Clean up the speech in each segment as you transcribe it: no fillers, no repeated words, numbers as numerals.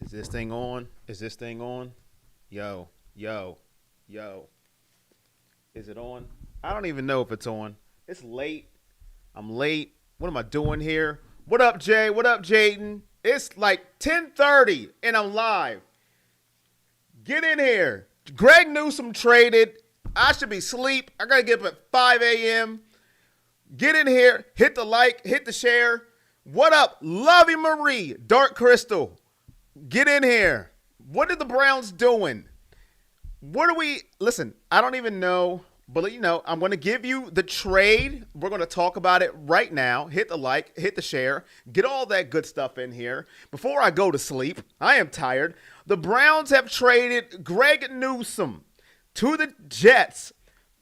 Is this thing on? Is this thing on? Yo, yo, yo. Is it on? I don't even know if it's on. It's late. I'm late. What am I doing here? What up, Jay? What up, Jaden? It's like 10:30 and I'm live. Get in here. Greg Newsome traded. I should be asleep. I got to get up at 5 a.m. Get in here. Hit the like. Hit the share. What up, Lovey Marie? Dark Crystal. Get in here. What are the Browns doing? What are we? Listen, I don't even know. But, I'm going to give you the trade. We're going to talk about it right now. Hit the like, hit the share, get all that good stuff in here. Before I go to sleep, I am tired. The Browns have traded Greg Newsome to the Jets.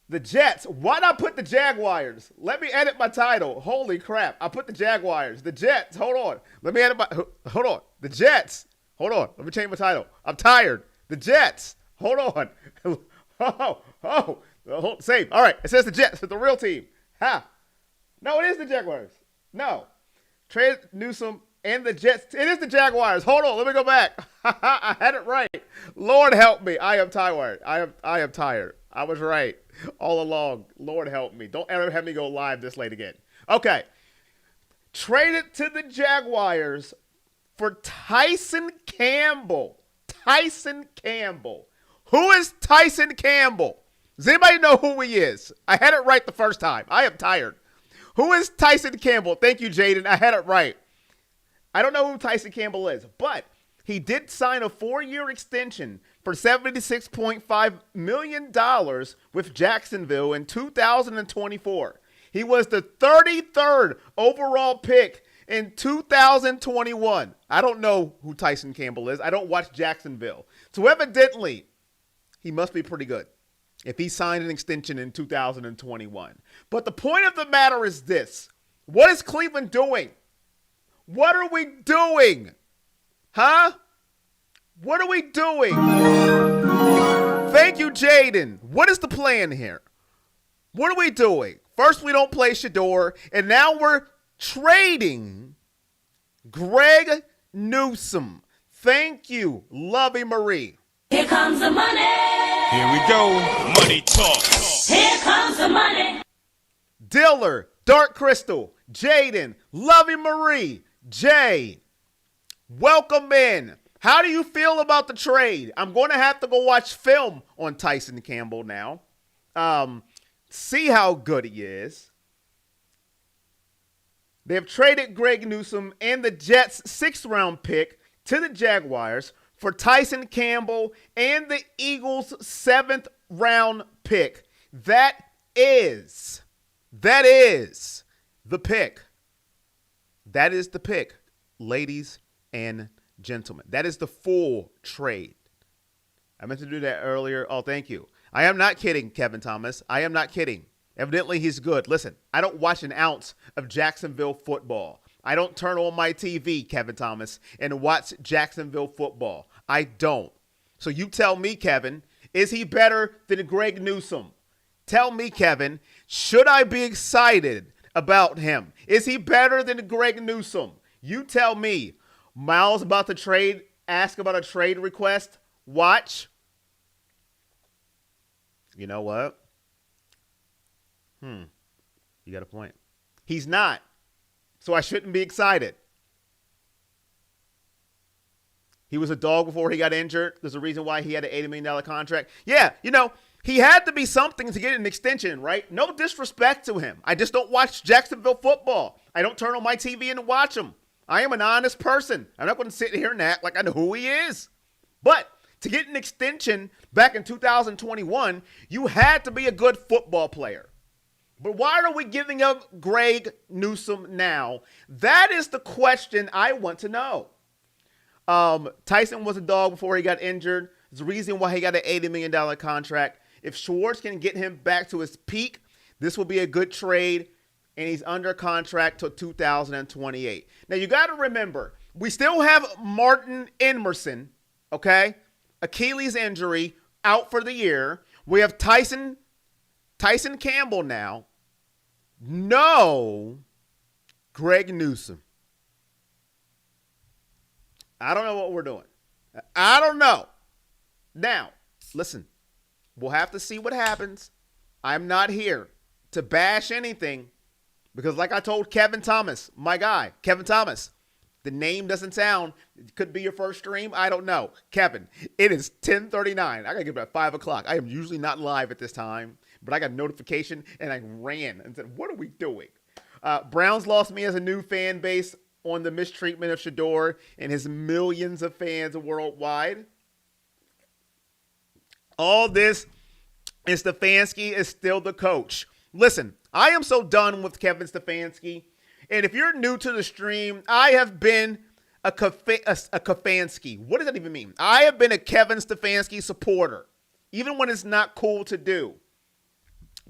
The Jets. Why not put the Jaguars? Let me edit my title. Holy crap. I put the Jaguars. The Jets. Hold on. Let me edit my. Hold on. The Jets. Hold on. Let me change my title. I'm tired. The Jets. Hold on. Save. All right. It says the Jets. It's the real team. Ha. No, it is the Jaguars. No. Trade Newsome and the Jets. It is the Jaguars. Hold on. Let me go back. I had it right. Lord help me. I am tired. I am tired. I was right all along. Lord help me. Don't ever have me go live this late again. Okay. Traded to the Jaguars for Tyson Campbell. Tyson Campbell. Who is Tyson Campbell? Does anybody know who he is? I had it right the first time. I am tired. Who is Tyson Campbell? Thank you, Jaden. I had it right. I don't know who Tyson Campbell is, but he did sign a 4-year extension for $76.5 million with Jacksonville in 2024. He was the 33rd overall pick in 2021. I don't know who Tyson Campbell is. I don't watch Jacksonville. So evidently, he must be pretty good if he signed an extension in 2021. But the point of the matter is this. What is Cleveland doing? What are we doing? Huh? What are we doing? Thank you, Jaden. What is the plan here? What are we doing? First, we don't play Shedeur, and now we're trading Greg Newsome. Thank you, Lovey Marie. Here comes the money. Here we go. Money talk. Here comes the money. Diller, Dark Crystal, Jaden, Lovey Marie, Jay. Welcome in. How do you feel about the trade? I'm going to have to go watch film on Tyson Campbell now. See how good he is. They have traded Greg Newsome and the Jets' 6th-round pick to the Jaguars for Tyson Campbell and the Eagles' 7th-round pick. That is the pick. That is the pick, ladies and gentlemen. That is the full trade. I meant to do that earlier. Oh, thank you. I am not kidding, Kevin Thomas. I am not kidding. Evidently, he's good. Listen, I don't watch an ounce of Jacksonville football. I don't turn on my TV, Kevin Thomas, and watch Jacksonville football. I don't. So you tell me, Kevin, is he better than Greg Newsome? Tell me, Kevin, should I be excited about him? Is he better than Greg Newsome? You tell me. Miles about the trade, ask about a trade request. Watch. You know what? You got a point. He's not. So I shouldn't be excited. He was a dog before he got injured. There's a reason why he had an $80 million contract. Yeah, he had to be something to get an extension, right? No disrespect to him. I just don't watch Jacksonville football. I don't turn on my TV and watch him. I am an honest person. I'm not going to sit here and act like I know who he is. But to get an extension back in 2021, you had to be a good football player. But why are we giving up Greg Newsome now? That is the question I want to know. Tyson was a dog before he got injured. There's a reason why he got an $80 million contract. If Schwartz can get him back to his peak, this will be a good trade, and he's under contract till 2028. Now, you got to remember, we still have Martin Emerson, okay? Achilles injury, out for the year. We have Tyson Campbell now. No Greg Newsome. I don't know what we're doing. I don't know. Now, listen, we'll have to see what happens. I'm not here to bash anything because, like I told Kevin Thomas, my guy, Kevin Thomas, the name doesn't sound, it could be your first stream. I don't know. Kevin, it is 10:39. I got to get up at 5 o'clock. I am usually not live at this time, but I got a notification and I ran and said, what are we doing? Browns lost me as a new fan base on the mistreatment of Shedeur and his millions of fans worldwide. All this is Stefanski is still the coach. Listen, I am so done with Kevin Stefanski. And if you're new to the stream, I have been a Stefanski. What does that even mean? I have been a Kevin Stefanski supporter, even when it's not cool to do.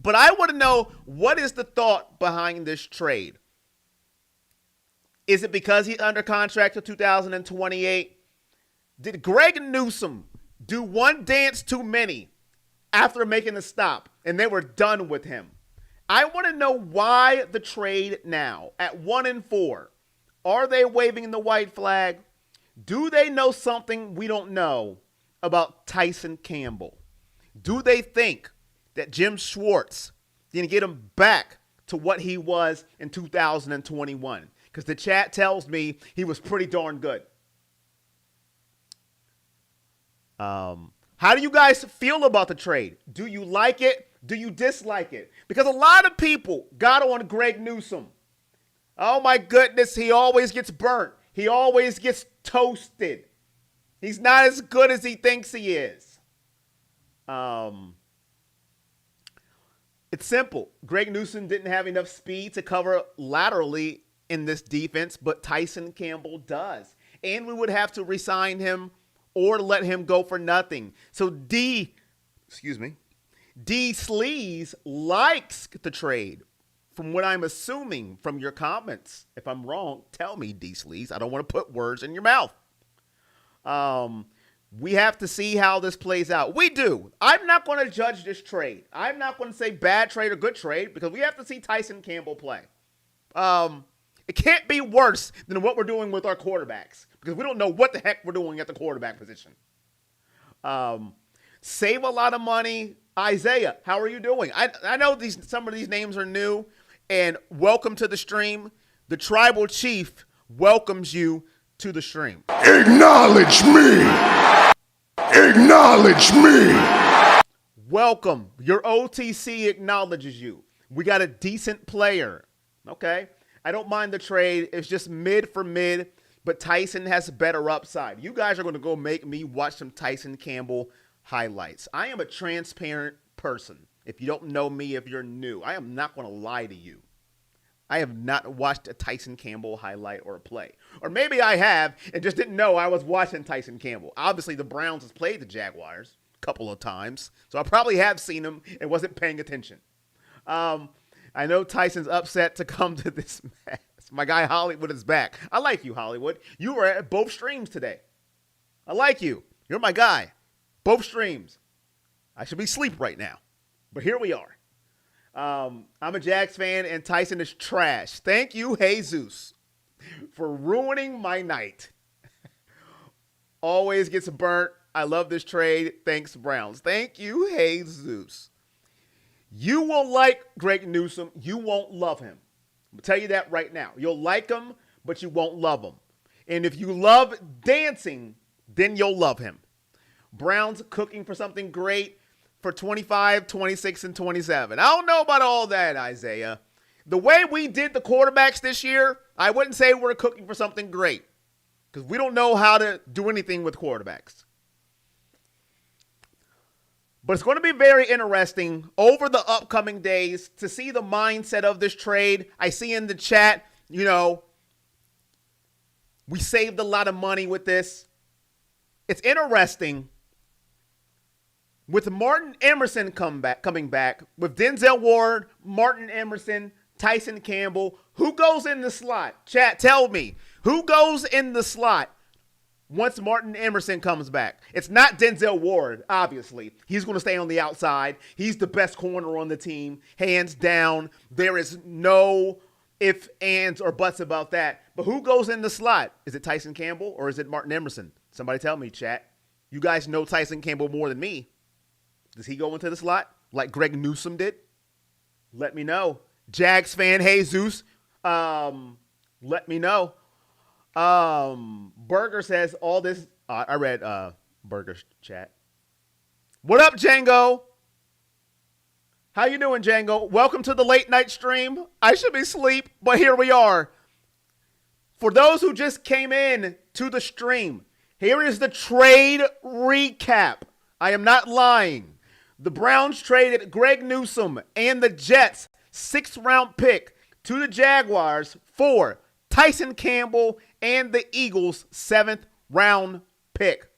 But I want to know, what is the thought behind this trade? Is it because he's under contract till 2028? Did Greg Newsome do one dance too many after making a stop and they were done with him? I want to know why the trade now at 1-4. Are they waving the white flag? Do they know something we don't know about Tyson Campbell? Do they think that Jim Schwartz didn't get him back to what he was in 2021? Because the chat tells me he was pretty darn good. How do you guys feel about the trade? Do you like it? Do you dislike it? Because a lot of people got on Greg Newsome. Oh my goodness, he always gets burnt. He always gets toasted. He's not as good as he thinks he is. It's simple. Greg Newsome didn't have enough speed to cover laterally in this defense, but Tyson Campbell does. And we would have to re-sign him or let him go for nothing. So D Sleaze likes the trade, from what I'm assuming from your comments. If I'm wrong, tell me, D Sleaze. I don't want to put words in your mouth. We have to see how this plays out. We do. I'm not going to judge this trade. I'm not going to say bad trade or good trade because we have to see Tyson Campbell play. It can't be worse than what we're doing with our quarterbacks because we don't know what the heck we're doing at the quarterback position. Save a lot of money. Isaiah, how are you doing? I know some of these names are new, and welcome to the stream. The Tribal Chief welcomes you to the stream. Acknowledge me! Acknowledge me! Welcome. Your OTC acknowledges you. We got a decent player. Okay. I don't mind the trade. It's just mid for mid, but Tyson has better upside. You guys are going to go make me watch some Tyson Campbell highlights. I am a transparent person. If you don't know me, if you're new, I am not going to lie to you. I have not watched a Tyson Campbell highlight or a play. Or maybe I have and just didn't know I was watching Tyson Campbell. Obviously, the Browns has played the Jaguars a couple of times, so I probably have seen him and wasn't paying attention. I know Tyson's upset to come to this match. My guy Hollywood is back. I like you, Hollywood. You were at both streams today. I like you. You're my guy. Both streams. I should be asleep right now. But here we are. I'm a Jags fan, and Tyson is trash. Thank you, Jesus, for ruining my night. Always gets burnt. I love this trade. Thanks, Browns. Thank you, Jesus. You will like Greg Newsome. You won't love him. I'm going to tell you that right now. You'll like him, but you won't love him. And if you love dancing, then you'll love him. Browns cooking for something great for 25, 26, and 27. I don't know about all that, Isaiah. The way we did the quarterbacks this year, I wouldn't say we're cooking for something great because we don't know how to do anything with quarterbacks. But it's going to be very interesting over the upcoming days to see the mindset of this trade. I see in the chat, we saved a lot of money with this. It's interesting. With Martin Emerson coming back, with Denzel Ward, Martin Emerson, Tyson Campbell, who goes in the slot? Chat, tell me. Who goes in the slot once Martin Emerson comes back? It's not Denzel Ward, obviously. He's going to stay on the outside. He's the best corner on the team, hands down. There is no ifs, ands, or buts about that. But who goes in the slot? Is it Tyson Campbell or is it Martin Emerson? Somebody tell me, chat. You guys know Tyson Campbell more than me. Does he go into the slot like Greg Newsome did? Let me know. Jags fan Jesus. Let me know. Burger says all this. I read Burger's chat. What up, Django? How you doing, Django? Welcome to the late night stream. I should be asleep, but here we are. For those who just came in to the stream, here is the trade recap. I am not lying. The Browns traded Greg Newsome and the Jets' 6th-round pick to the Jaguars for Tyson Campbell and the Eagles' 7th-round pick.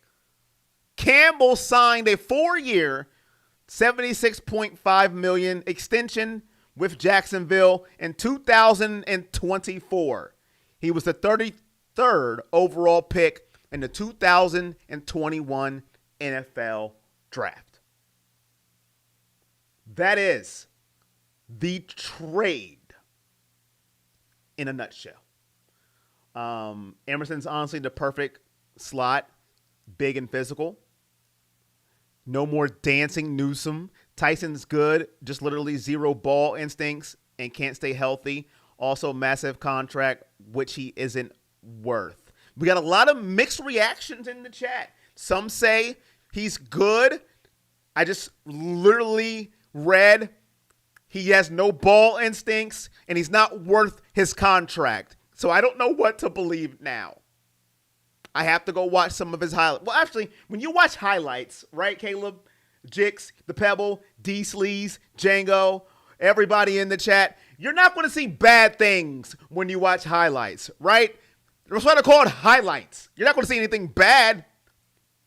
Campbell signed a 4-year, $76.5 million extension with Jacksonville in 2024. He was the 33rd overall pick in the 2021 NFL Draft. That is the trade in a nutshell. Emerson's honestly the perfect slot, big and physical. No more dancing Newsome. Tyson's good, just literally zero ball instincts and can't stay healthy. Also massive contract, which he isn't worth. We got a lot of mixed reactions in the chat. Some say he's good. I just literally read he has no ball instincts and he's not worth his contract. So I don't know what to believe now. I have to go watch some of his highlights. Well, actually, when you watch highlights, right, Caleb, Jix, The Pebble, D. Sleaze, Django, everybody in the chat, you're not going to see bad things when you watch highlights, right? That's why they're called highlights. You're not going to see anything bad.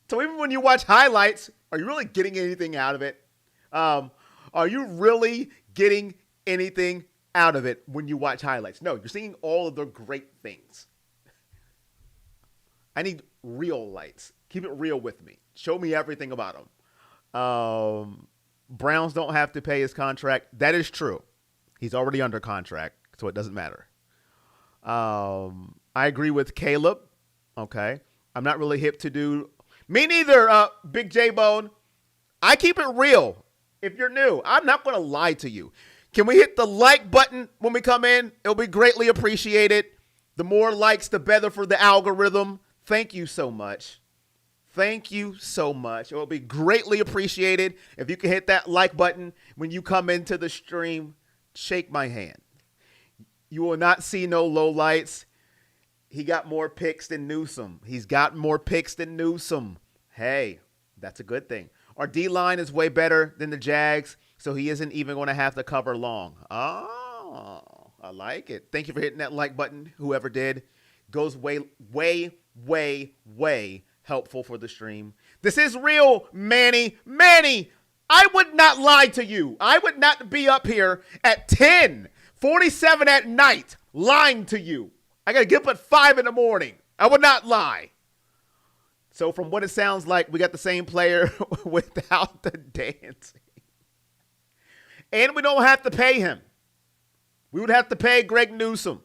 So even when you watch highlights, are you really getting anything out of it? Are you really getting anything out of it when you watch highlights? No, you're seeing all of the great things. I need real lights. Keep it real with me. Show me everything about them. Browns don't have to pay his contract. That is true. He's already under contract, so it doesn't matter. I agree with Caleb. Okay. I'm not really hip to do. Me neither, Big J-Bone. I keep it real. If you're new, I'm not going to lie to you. Can we hit the like button when we come in? It'll be greatly appreciated. The more likes, the better for the algorithm. Thank you so much. Thank you so much. It will be greatly appreciated if you can hit that like button when you come into the stream. Shake my hand. You will not see no low lights. He got more picks than Newsome. He's got more picks than Newsome. Hey, that's a good thing. Our D-line is way better than the Jags, so he isn't even going to have to cover long. Oh, I like it. Thank you for hitting that like button, whoever did. Goes way, way, way, way helpful for the stream. This is real, Manny. Manny, I would not lie to you. I would not be up here at 10:47 at night lying to you. I got to get up at 5 in the morning. I would not lie. So from what it sounds like, we got the same player without the dancing. And we don't have to pay him. We would have to pay Greg Newsome.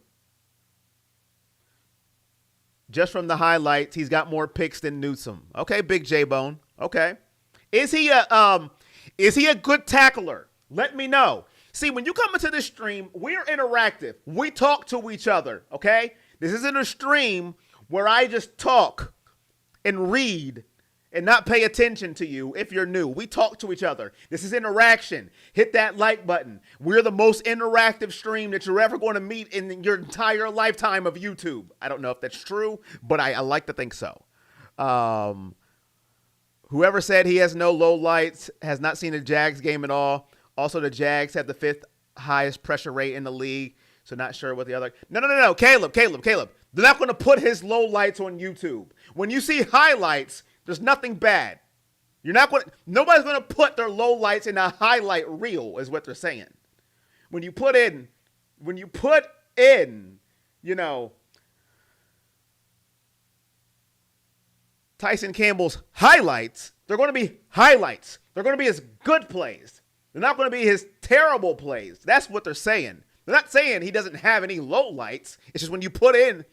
Just from the highlights, he's got more picks than Newsome. Okay, Big J-Bone. Okay. Is he a good tackler? Let me know. See, when you come into this stream, we're interactive. We talk to each other, okay? This isn't a stream where I just talk and read and not pay attention to you if you're new. We talk to each other. This is interaction. Hit that like button. We're the most interactive stream that you're ever going to meet in your entire lifetime of YouTube. I don't know if that's true, but I like to think so. Whoever said he has no low lights has not seen a Jags game at all. Also, the Jags have the 5th highest pressure rate in the league, so not sure what the other. No. Caleb. They're not going to put his low lights on YouTube. When you see highlights, there's nothing bad. Nobody's going to put their low lights in a highlight reel, is what they're saying. When you put in, Tyson Campbell's highlights, they're going to be highlights. They're going to be his good plays. They're not going to be his terrible plays. That's what they're saying. They're not saying he doesn't have any low lights. It's just when you put in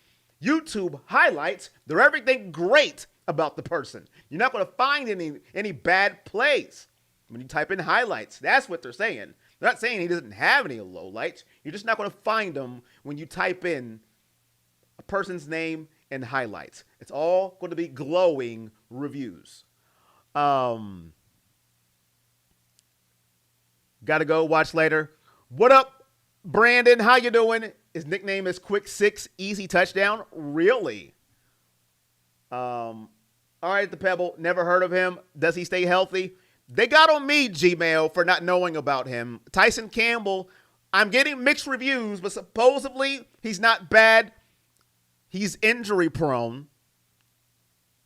YouTube highlights, they're everything great about the person. You're not going to find any bad plays when you type in highlights. That's what they're saying. They're not saying he doesn't have any lowlights. You're just not going to find them when you type in a person's name and highlights. It's all going to be glowing reviews. Got to go watch later. What up, Brandon? How you doing? His nickname is Quick 6 Easy Touchdown. Really? All right, the Pebble. Never heard of him. Does he stay healthy? They got on me, Gmail, for not knowing about him. Tyson Campbell, I'm getting mixed reviews, but supposedly he's not bad. He's injury prone.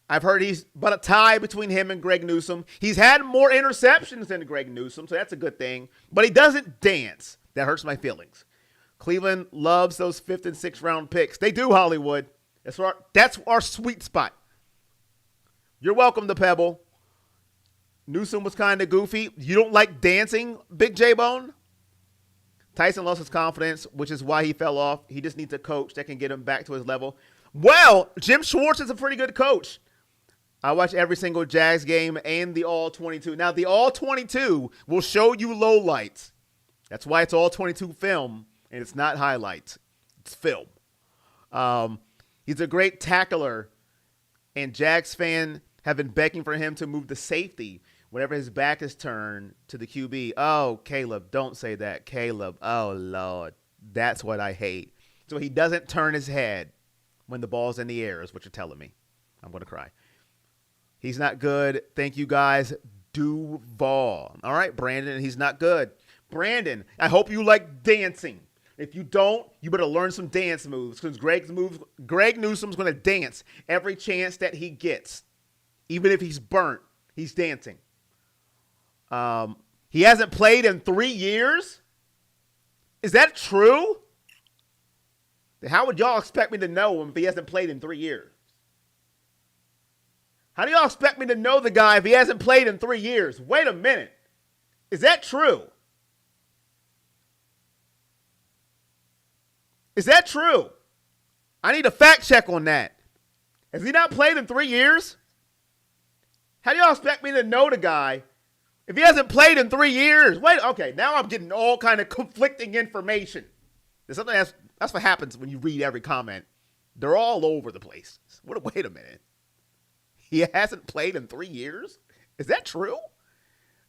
I've heard he's but a tie between him and Greg Newsome. He's had more interceptions than Greg Newsome, so that's a good thing. But he doesn't dance. That hurts my feelings. Cleveland loves those 5th and 6th round picks. They do, Hollywood. That's our sweet spot. You're welcome, the Pebble. Newsome was kind of goofy. You don't like dancing, Big J-Bone? Tyson lost his confidence, which is why he fell off. He just needs a coach that can get him back to his level. Well, Jim Schwartz is a pretty good coach. I watch every single Jags game and the All-22. Now, the All-22 will show you lowlights. That's why it's All-22 film, and it's not highlights. It's film. He's a great tackler, and Jags fans have been begging for him to move to safety whenever his back is turned to the QB. Oh, Caleb, don't say that. Caleb, oh, Lord. That's what I hate. So he doesn't turn his head when the ball's in the air is what you're telling me. I'm going to cry. He's not good. Thank you, guys. Duval. All right, Brandon, he's not good. Brandon, I hope you like dancing. If you don't, you better learn some dance moves because Greg Newsome's going to dance every chance that he gets. Even if he's burnt, he's dancing. He hasn't played in 3 years? Is that true? How would y'all expect me to know him if he hasn't played in 3 years? How do y'all expect me to know the guy if he hasn't played in 3 years? Wait a minute. Is that true? Is that true? I need a fact check on that. Has he not played in 3 years? How do y'all expect me to know the guy if he hasn't played in 3 years? Wait, okay, now I'm getting all kind of conflicting information. There's something that's what happens when you read every comment. They're all over the place. Wait a minute. He hasn't played in 3 years? Is that true?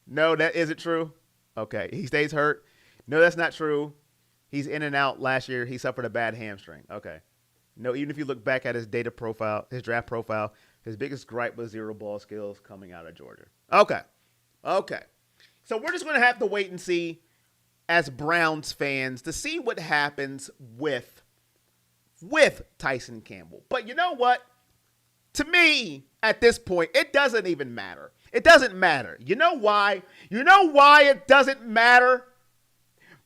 No, that isn't true. Okay, he stays hurt. No, that's not true. He's in and out last year. He suffered a bad hamstring. Okay. No, even if you look back at his data profile, his draft profile, his biggest gripe was zero ball skills coming out of Georgia. Okay. So we're just going to have to wait and see as Browns fans to see what happens with Tyson Campbell. But you know what? To me, at this point, it doesn't even matter. It doesn't matter. You know why? You know why it doesn't matter?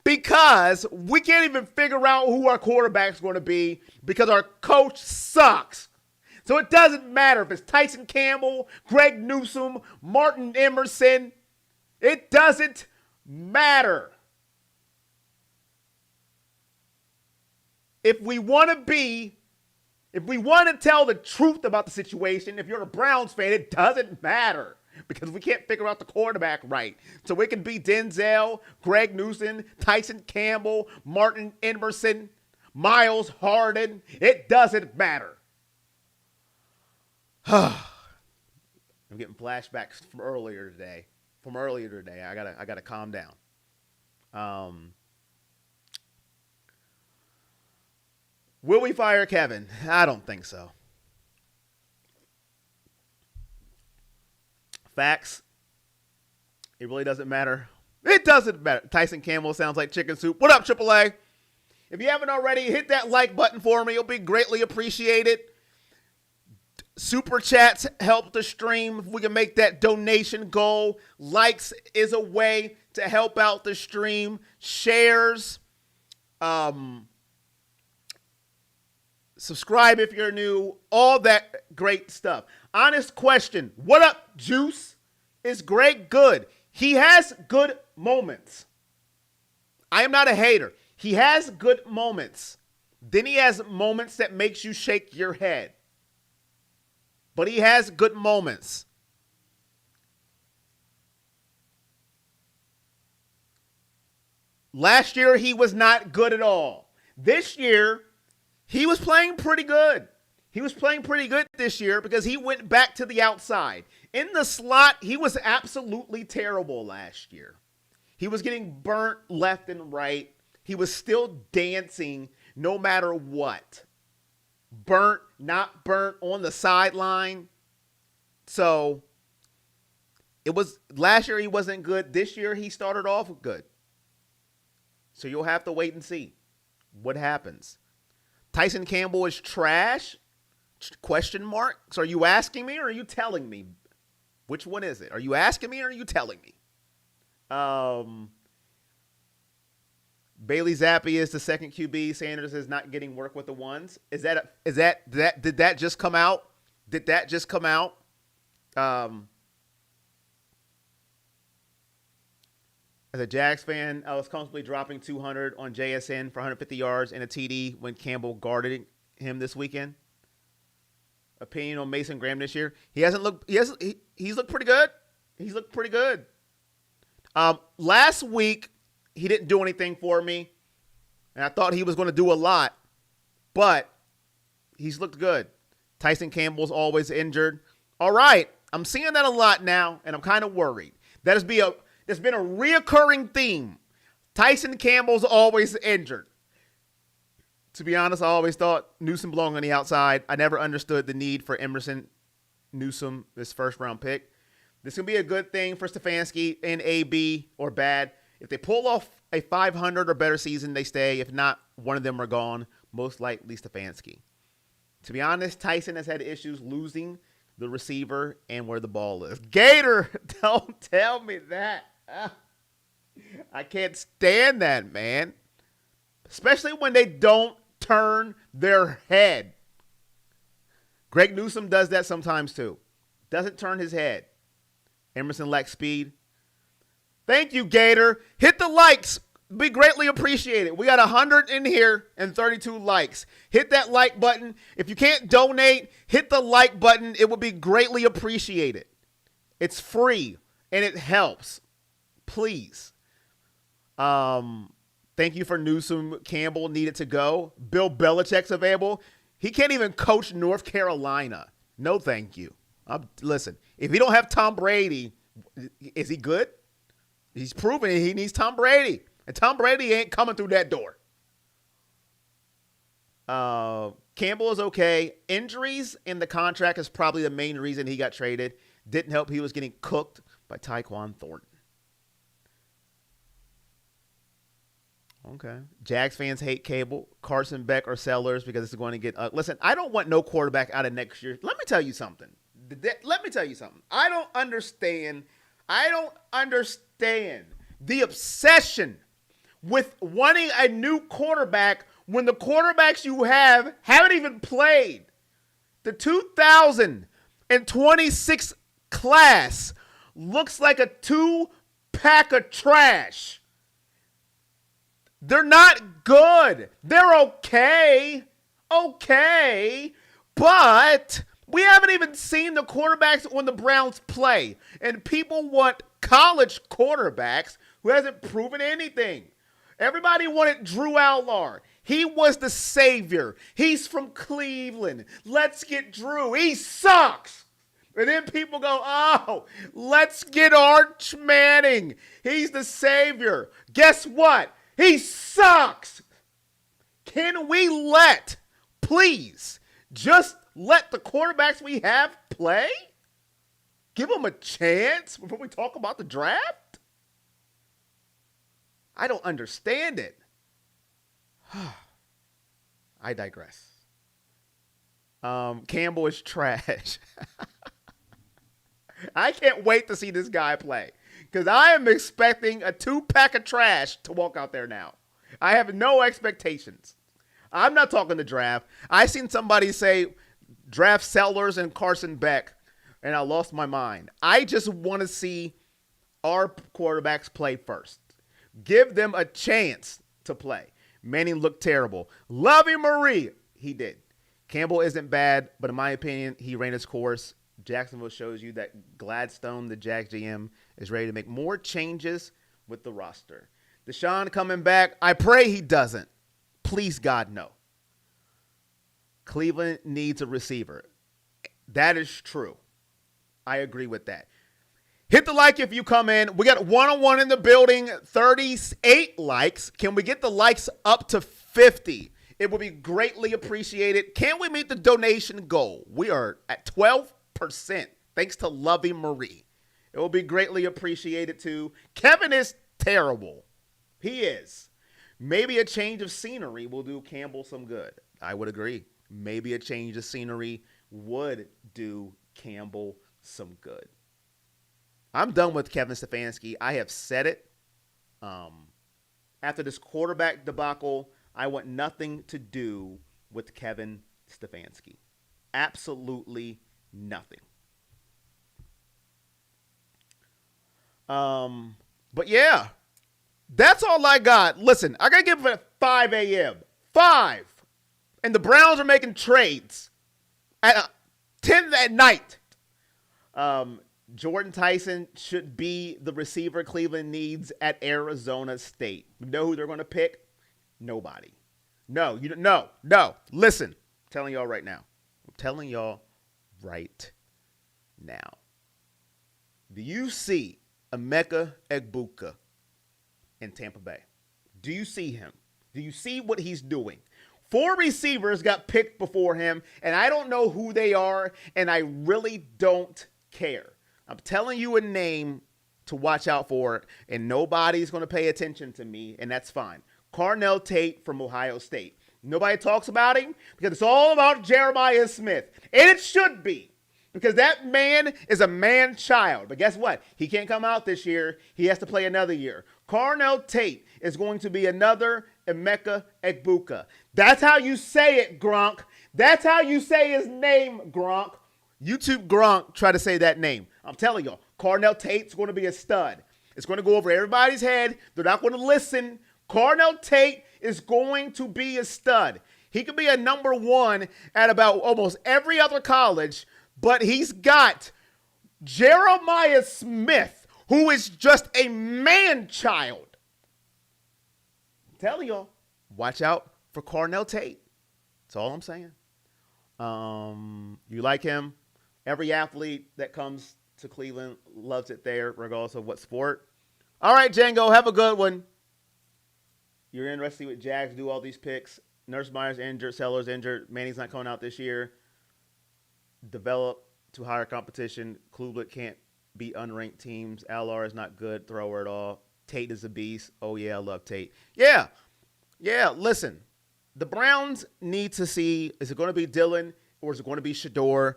Because we can't even figure out who our quarterback's going to be because our coach sucks. So it doesn't matter if it's Tyson Campbell, Greg Newsome, Martin Emerson. It doesn't matter. If we want to tell the truth about the situation, if you're a Browns fan, it doesn't matter. Because we can't figure out the quarterback right. So it can be Denzel, Greg Newsome, Tyson Campbell, Martin Emerson, Miles Harden. It doesn't matter. I'm getting flashbacks from earlier today. I gotta calm down. Will we fire Kevin? I don't think so. Facts. It really doesn't matter. It doesn't matter. Tyson Campbell sounds like chicken soup. What up, AAA? If you haven't already, hit that like button for me. It'll be greatly appreciated. Super chats help the stream. If we can make that donation goal. Likes is a way to help out the stream. Shares. Subscribe if you're new. All that great stuff. Honest question. What up, Juice? Is Greg good? He has good moments. I am not a hater. He has good moments. Then he has moments that makes you shake your head. but he has good moments. Last year, he was not good at all. This year, he was playing pretty good. He was playing pretty good this year because he went back to the outside. In the slot, he was absolutely terrible last year. He was getting burnt left and right. He was still dancing no matter what. Burnt, not burnt, on the sideline. So, it was last year he wasn't good. This year he started off good. So you'll have to wait and see what happens. Tyson Campbell is trash? Question mark. So are you asking me or are you telling me? Which one is it? Are you asking me or are you telling me? Bailey Zappi is the second QB. Sanders is not getting work with the ones. Did that just come out? Did that just come out? As a Jags fan, I was comfortably dropping 200 on JSN for 150 yards and a TD when Campbell guarded him this weekend. Opinion on Mason Graham this year? He's looked pretty good. He's looked pretty good. Last week, he didn't do anything for me, and I thought he was going to do a lot, but he's looked good. Tyson Campbell's always injured. All right, I'm seeing that a lot now, and I'm kind of worried. There's been a reoccurring theme. Tyson Campbell's always injured. To be honest, I always thought Newsome belonged on the outside. I never understood the need for Emerson Newsome, this first-round pick. This can be a good thing for Stefanski in AB or bad. If they pull off a 500 or better season, they stay. If not, one of them are gone, most likely Stefanski. To be honest, Tyson has had issues losing the receiver and where the ball is. Gator, don't tell me that. I can't stand that, man. Especially when they don't turn their head. Greg Newsome does that sometimes too. Doesn't turn his head. Emerson lacks speed. Thank you, Gator. Hit the likes. Be greatly appreciated. We got 100 in here and 32 likes. Hit that like button. If you can't donate, hit the like button. It would be greatly appreciated. It's free and it helps. Please. Thank you for Newsome. Campbell needed to go. Bill Belichick's available. He can't even coach North Carolina. No, thank you. Listen, if he don't have Tom Brady, is he good? He's proven he needs Tom Brady. And Tom Brady ain't coming through that door. Campbell is okay. Injuries in the contract is probably the main reason he got traded. Didn't help. He was getting cooked by Tyquan Thornton. Okay. Jags fans hate Cable, Carson Beck, or Sellers because it's going to get listen, I don't want no quarterback out of next year. Let me tell you something. I don't understand the obsession with wanting a new quarterback when the quarterbacks you have haven't even played. The 2026 class looks like a 2-pack of trash. They're not good. They're okay. But we haven't even seen the quarterbacks on the Browns play. And people want college quarterbacks who hasn't proven anything. Everybody wanted Drew Allard. He was the savior. He's from Cleveland. Let's get Drew. He sucks. And then people go, oh, let's get Arch Manning. He's the savior. Guess what? He sucks. Can we please, just let the quarterbacks we have play? Give them a chance before we talk about the draft? I don't understand it. I digress. Campbell is trash. I can't wait to see this guy play. Because I am expecting a 2-pack of trash to walk out there now. I have no expectations. I'm not talking the draft. I seen somebody say draft Sellers and Carson Beck, and I lost my mind. I just want to see our quarterbacks play first. Give them a chance to play. Manning looked terrible. Lovey Marie, he did. Campbell isn't bad, but in my opinion, he ran his course. Jacksonville shows you that Gladstone, the Jags GM, is ready to make more changes with the roster. Deshaun coming back. I pray he doesn't. Please, God, no. Cleveland needs a receiver. That is true. I agree with that. Hit the like if you come in. We got one-on-one in the building, 38 likes. Can we get the likes up to 50? It would be greatly appreciated. Can we meet the donation goal? We are at 12%, thanks to Lovey Marie. It will be greatly appreciated too. Kevin is terrible. He is. Maybe a change of scenery will do Campbell some good. I would agree. Maybe a change of scenery would do Campbell some good. I'm done with Kevin Stefanski. I have said it. After this quarterback debacle, I want nothing to do with Kevin Stefanski. Absolutely nothing. But yeah, that's all I got. Listen, I got to give it at 5 a.m. 5. And the Browns are making trades at 10 at night. Jordan Tyson should be the receiver Cleveland needs at Arizona State. You know who they're going to pick? Nobody. No. Listen, I'm telling y'all right now. Do you see Emeka Egbuka in Tampa Bay? Do you see him? Do you see what he's doing? 4 receivers got picked before him, and I don't know who they are, and I really don't care. I'm telling you a name to watch out for, and nobody's going to pay attention to me, and that's fine. Carnell Tate from Ohio State. Nobody talks about him because it's all about Jeremiah Smith, and it should be because that man is a man-child. But guess what? He can't come out this year. He has to play another year. Carnell Tate is going to be another Emeka Egbuka. That's how you say it, Gronk. That's how you say his name, Gronk. YouTube Gronk try to say that name. I'm telling y'all, Carnell Tate's going to be a stud. It's going to go over everybody's head. They're not going to listen. Carnell Tate is going to be a stud. He could be a number 1 at about almost every other college, but he's got Jeremiah Smith, who is just a man-child. I'm telling y'all, watch out for Carnell Tate. That's all I'm saying. You like him? Every athlete that comes to Cleveland loves it there, regardless of what sport. All right, Django, have a good one. You're interested with Jags do all these picks. Nursmeyer's injured, Sellers injured. Manning's not coming out this year. Develop to higher competition. Cleveland can't beat unranked teams. Allard is not good thrower at all. Tate is a beast. Oh, yeah, I love Tate. Yeah, listen. The Browns need to see, is it going to be Dillon or is it going to be Shedeur?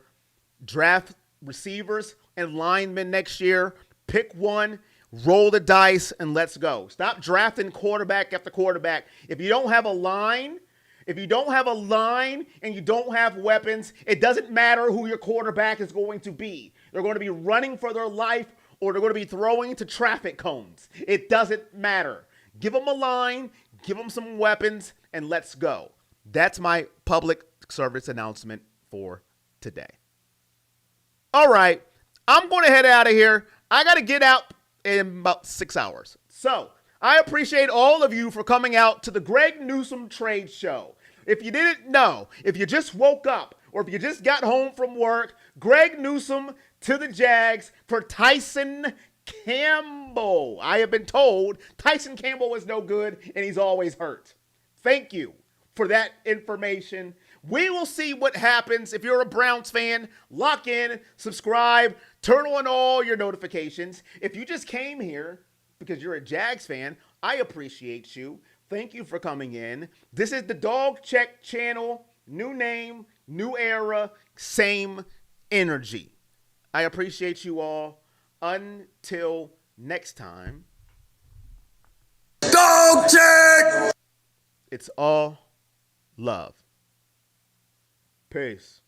Draft receivers and linemen next year. Pick one, roll the dice, and let's go. Stop drafting quarterback after quarterback. If you don't have a line and you don't have weapons, it doesn't matter who your quarterback is going to be. They're going to be running for their life or they're going to be throwing to traffic cones. It doesn't matter. Give them a line, give them some weapons, and let's go. That's my public service announcement for today. All right, I'm going to head out of here. I got to get out in about 6 hours. So I appreciate all of you for coming out to the Greg Newsome Trade Show. If you didn't know, if you just woke up or if you just got home from work, Greg Newsome to the Jags for Tyson Campbell. I have been told Tyson Campbell is no good and he's always hurt. Thank you for that information. We will see what happens. If you're a Browns fan, lock in, subscribe, turn on all your notifications. If you just came here because you're a Jags fan, I appreciate you. Thank you for coming in. This is the Dog Check channel. New name, new era, same energy. I appreciate you all. Until next time. Dog check! It's all love. Peace.